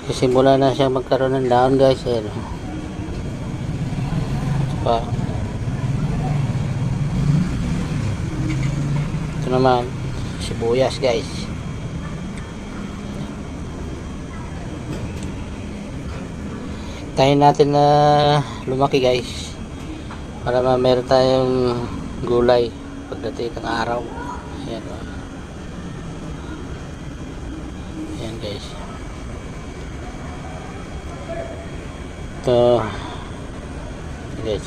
Sisimula na siya magkaroon ng dahon guys. Ayan. Pa. Ito naman sibuyas guys. Tayo natin na lumaki guys para meron tayong gulay pagdating ng araw. Ayan, ayan guys. Ito guys.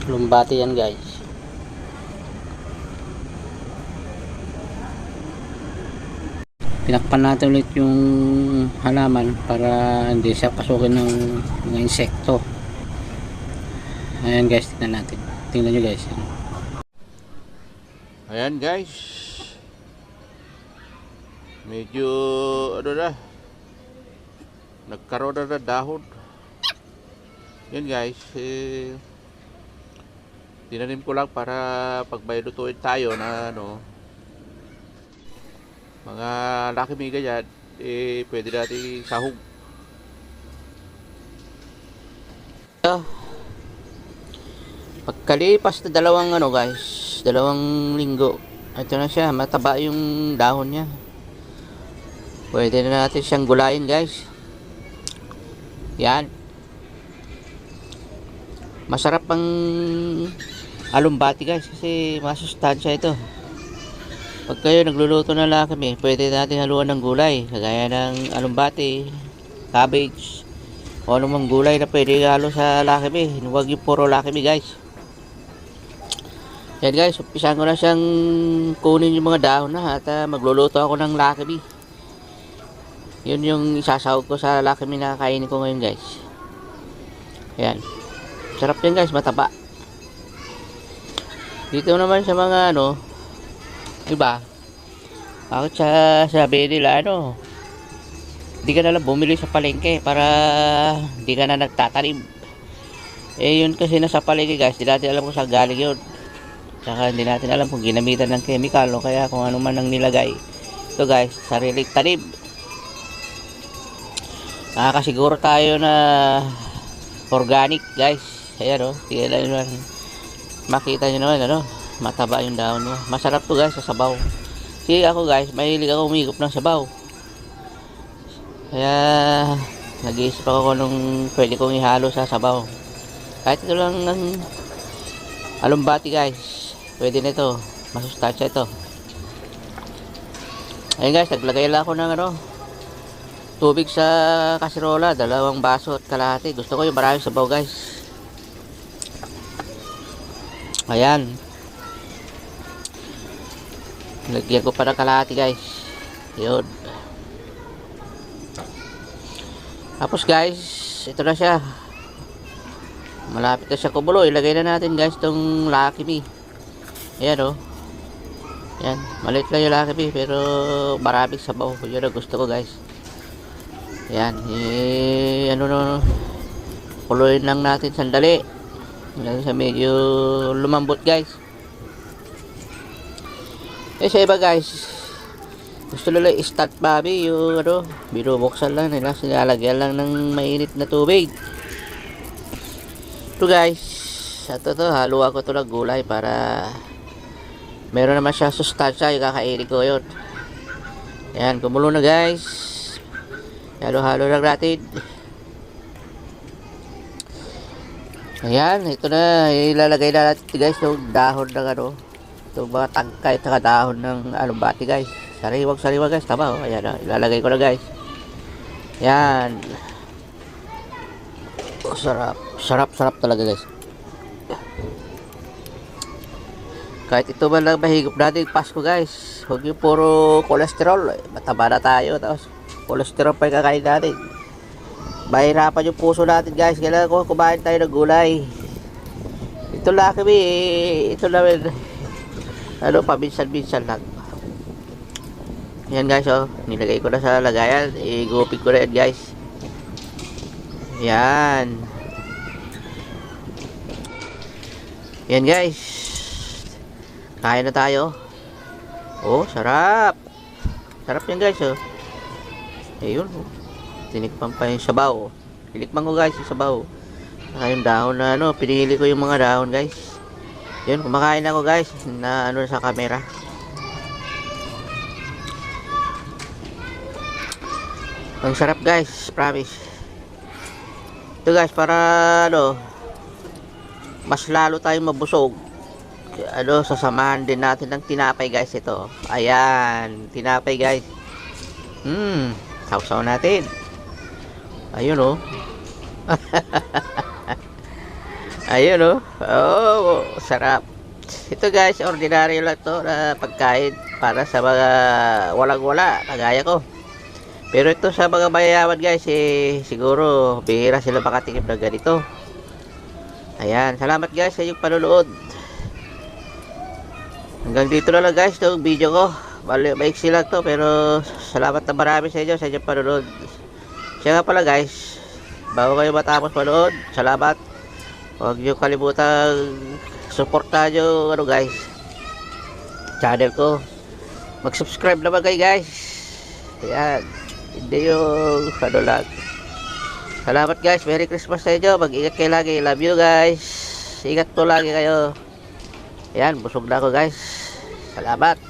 Lumbati yan guys. Tinakpan natin ulit yung halaman para hindi siya pasukin ng mga insekto. Ayan guys, tingnan natin. Tingnan nyo guys. Ayan guys. Medyo ano na. Nagkaroon na ng dahon. Yan guys. Tinanim ko lang para pag may lutuin tayo na ano, mga laki may ganyan, pwede natin sahog. Pagkalipas na dalawang ano guys, dalawang linggo, ito na siya, mataba yung dahon niya. Pwede na natin siyang gulayin guys. Yan. Masarap ang alumbati guys kasi masustansya ito. Pag kayo nagluluto ng lakmi, pwede natin haluan ng gulay kagaya ng alumbati, cabbage, o anumang gulay na pwede halo sa lakmi. Huwag yung puro lakmi guys. Yan guys, umpisahan ko na siyang kunin yung mga dahon na at magluluto ako ng lakmi. Yun yung isasahog ko sa lakmi na kainin ko ngayon guys. Yan. Sarap yan guys, mataba. Dito naman sa mga ano, iba, bakit sabi nila ano, hindi ka na lang bumili sa palengke para hindi ka na nagtatanim. Yun kasi nasa palengke guys, hindi natin alam kung saan galing yun. Tsaka hindi natin alam kung ginamitan ng chemical o kaya kung ano man ang nilagay. Ito guys, sariling tanim. Nakakasiguro tayo na organic guys. Ayan o, tingnan nyo, makita nyo naman ano, mataba yung dahon niya. Masarap to guys sa sabaw. Kasi ako guys, mahilig ako umigop ng sabaw. Kaya nag-iisip ako nung pwede kong ihalo sa sabaw. Kahit ito lang ng alumbati guys, pwede na ito. Masustansya ito. Ayun guys, naglagay lang ako ng ano, tubig sa kasirola, 2 baso at kalahati. Gusto ko yung maraming sabaw guys. Ayan. Lagyan ko pa ng kalahati guys. Yun. Tapos guys, ito na siya. Malapit na siya kumulo. Ilagay na natin guys itong lakmi. Ayan o. Ayan. Maliit lang yung lakmi pero maraming sabaw. Yun ang gusto ko guys. Ayan. Ano no. Kuluin lang natin sandali. Ilagay siya medyo lumambot guys. Sa iba guys, gusto nila i-start babi yung ano, binubuksan lang nila, sinalagyan lang ng mainit na tubig. Ito guys, ito haluan ko ito ng gulay para meron naman siya sustansya yung kakainin ko yun. Ayan, kumulo na guys. Halo-halo lang natin. Ayan, ito na, ilalagay na natin guys yung dahon ng ano, itong mga tangkay at saka dahon ng alumbati guys. Sariwag guys, tama oh. Ayan, ilalagay ko na guys. Ayan. Oh, sarap talaga guys. Kahit ito man lang mahigop natin Pasko guys. Huwag yung puro cholesterol, mataba na tayo, tapos cholesterol pa yung kakain natin. Mahirapan yung puso natin guys. Kailangan ko kumain tayo ng gulay. Ito lang kami, ito namin ano, paminsan-minsan lang. Yan guys oh, nilagay ko na sa lagayan. Igupit ko na yan guys. Yan. Yan guys. Kain na tayo. Oh, sarap. Sarap yan guys, oh. Ayun, oh. Tinikman pa yung sabaw. Tinikman ko guys yung sabaw. Saka yung dahon na ano, pinili ko yung mga dahon guys. Yun, kumakain ako guys na ano sa camera. Ang sarap guys, promise. Ito guys, para ano, mas lalo tayong mabusog. Ano, sasamahan din natin ng tinapay guys ito. Ayan, tinapay guys. Sausaw natin. Ayun oh. Ayun oh. Oh, sarap. Ito guys, ordinary lang to na pagkain para sa mga walang-wala, kagaya ko. Pero ito sa mga mayayaman guys, siguro bihira sila makatikim ng ganito. Ayan, salamat guys sa inyong panonood. Hanggang dito na lang guys itong video ko. Maiksi lang to, pero salamat na marami sa inyo sa inyong panonood. Siya nga pala guys, bago kayo matapos manood, salamat. Huwag nyo kalimutang supportahan nyo ano guys, channel ko. Mag-subscribe naman kayo guys. Ayan, hindi yung ano lang. Salamat guys, Merry Christmas sa inyo. Mag-ingat kayo lagi, love you guys. Ingat po lagi kayo. Ayan, busog na ako guys. Salamat.